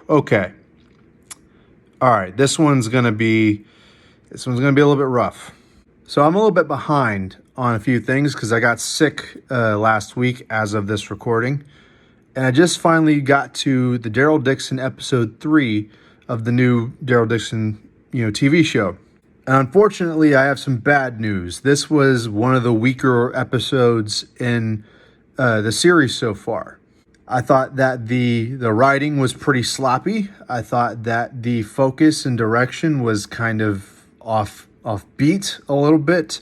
Okay. All right. This one's gonna be a little bit rough. So I'm a little bit behind on a few things because I got sick last week as of this recording, and I just finally got to the Daryl Dixon episode 3 of the new Daryl Dixon TV show. And unfortunately, I have some bad news. This was one of the weaker episodes in the series so far. I thought that the writing was pretty sloppy. I thought that the focus and direction was kind of off beat a little bit.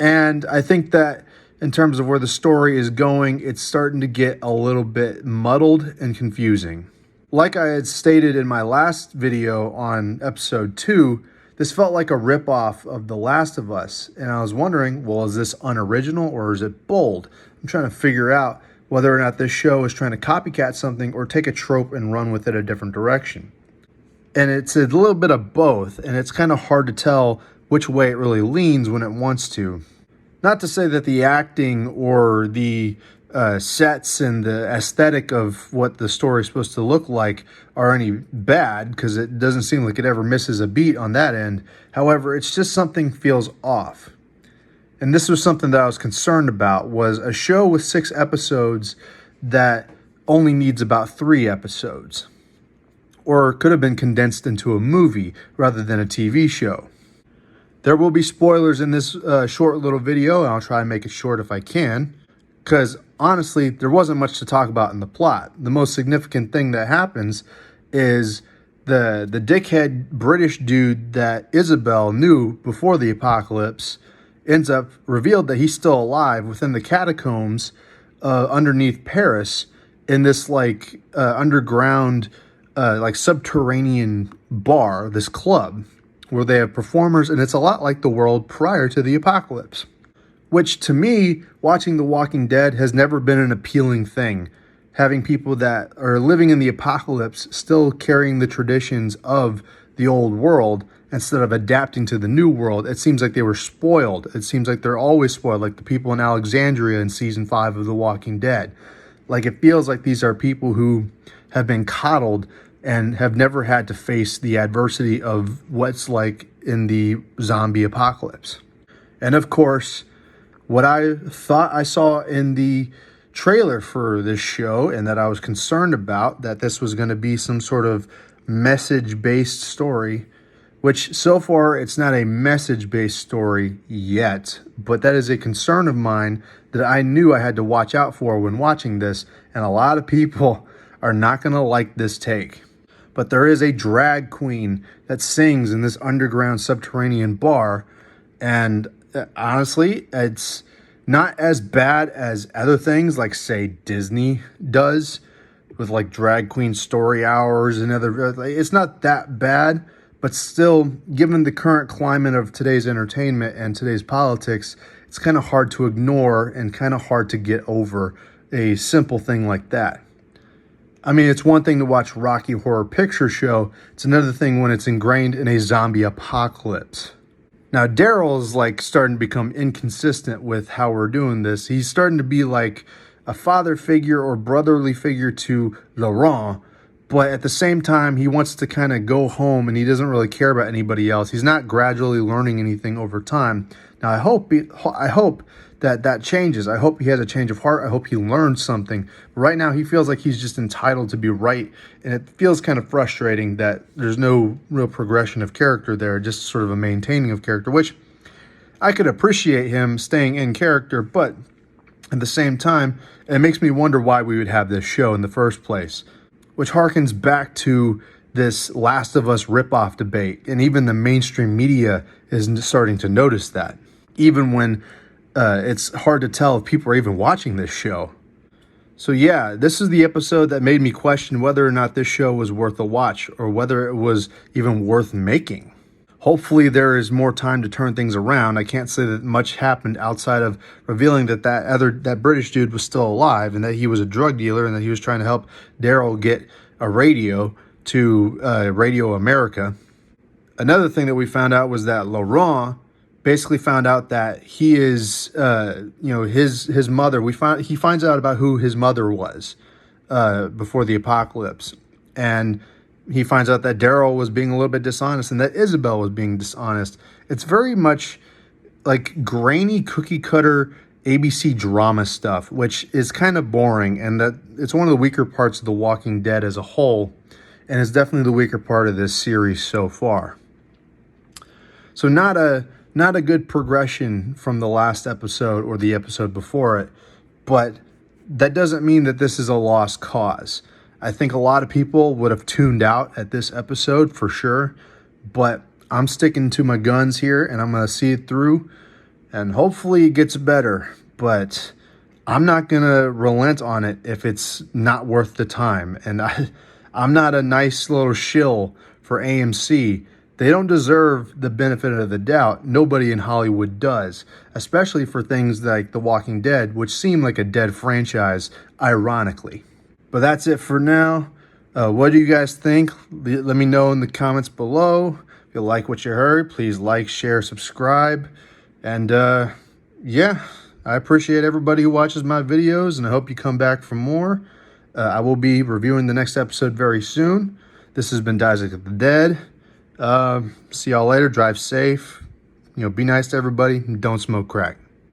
And I think that in terms of where the story is going, it's starting to get a little bit muddled and confusing. Like I had stated in my last video on episode 2, this felt like a ripoff of The Last of Us. And I was wondering, well, is this unoriginal or is it bold? I'm trying to figure out whether or not this show is trying to copycat something or take a trope and run with it a different direction. And it's a little bit of both, and it's kind of hard to tell which way it really leans when it wants to. Not to say that the acting or the sets and the aesthetic of what the story is supposed to look like are any bad, because it doesn't seem like it ever misses a beat on that end. However, it's just something feels off. And this was something that I was concerned about, was a show with 6 episodes that only needs about 3 episodes. Or could have been condensed into a movie rather than a TV show. There will be spoilers in this short little video, and I'll try and make it short if I can. Because honestly, there wasn't much to talk about in the plot. The most significant thing that happens is the dickhead British dude that Isabel knew before the apocalypse ends up revealed that he's still alive within the catacombs underneath Paris in this underground subterranean bar, this club where they have performers, and it's a lot like the world prior to the apocalypse, which to me, watching The Walking Dead, has never been an appealing thing. Having people that are living in the apocalypse still carrying the traditions of the old world instead of adapting to the new world. It seems like they were spoiled. It seems like they're always spoiled, like the people in Alexandria in season 5 of The Walking Dead. Like, it feels like these are people who have been coddled and have never had to face the adversity of what's like in the zombie apocalypse. And of course, what I thought I saw in the trailer for this show, and that I was concerned about, that this was going to be some sort of message-based story, which so far it's not a message-based story yet, but that is a concern of mine that I knew I had to watch out for when watching this, and a lot of people are not going to like this take. But there is a drag queen that sings in this underground subterranean bar, and honestly, it's not as bad as other things like, say, Disney does with like drag queen story hours and other. It's not that bad, but still, given the current climate of today's entertainment and today's politics, it's kind of hard to ignore and kind of hard to get over a simple thing like that. I mean, it's one thing to watch Rocky Horror Picture Show. It's another thing when it's ingrained in a zombie apocalypse. Now, Daryl's starting to become inconsistent with how we're doing this. He's starting to be like a father figure or brotherly figure to Laurent, but at the same time, he wants to kind of go home and he doesn't really care about anybody else. He's not gradually learning anything over time. Now, I hope that changes. I hope he has a change of heart. I hope he learns something. But right now, he feels like he's just entitled to be right, and it feels kind of frustrating that there's no real progression of character there, just sort of a maintaining of character, which I could appreciate him staying in character, but at the same time, it makes me wonder why we would have this show in the first place, which harkens back to this Last of Us ripoff debate, and even the mainstream media is starting to notice that, even when it's hard to tell if people are even watching this show. So yeah, this is the episode that made me question whether or not this show was worth a watch, or whether it was even worth making. Hopefully there is more time to turn things around. I can't say that much happened outside of revealing that British dude was still alive, and that he was a drug dealer, and that he was trying to help Daryl get a radio to Radio America. Another thing that we found out was that Laurent basically found out that he is, his mother. He finds out about who his mother was before the apocalypse, and he finds out that Daryl was being a little bit dishonest and that Isabel was being dishonest. It's very much like grainy cookie cutter ABC drama stuff, which is kind of boring, and that it's one of the weaker parts of The Walking Dead as a whole, and is definitely the weaker part of this series so far. So not a good progression from the last episode or the episode before it, but that doesn't mean that this is a lost cause. I think a lot of people would have tuned out at this episode for sure, but I'm sticking to my guns here and I'm going to see it through, and hopefully it gets better, but I'm not going to relent on it if it's not worth the time. And I'm not a nice little shill for AMC. They don't deserve the benefit of the doubt. Nobody in Hollywood does, especially for things like The Walking Dead, which seem like a dead franchise, ironically. But that's it for now. What do you guys think? Let me know in the comments below. If you like what you heard, please like, share, subscribe. And yeah, I appreciate everybody who watches my videos, and I hope you come back for more. I will be reviewing the next episode very soon. This has been Isaac of the Dead. See y'all later. Drive safe. Be nice to everybody. And don't smoke crack.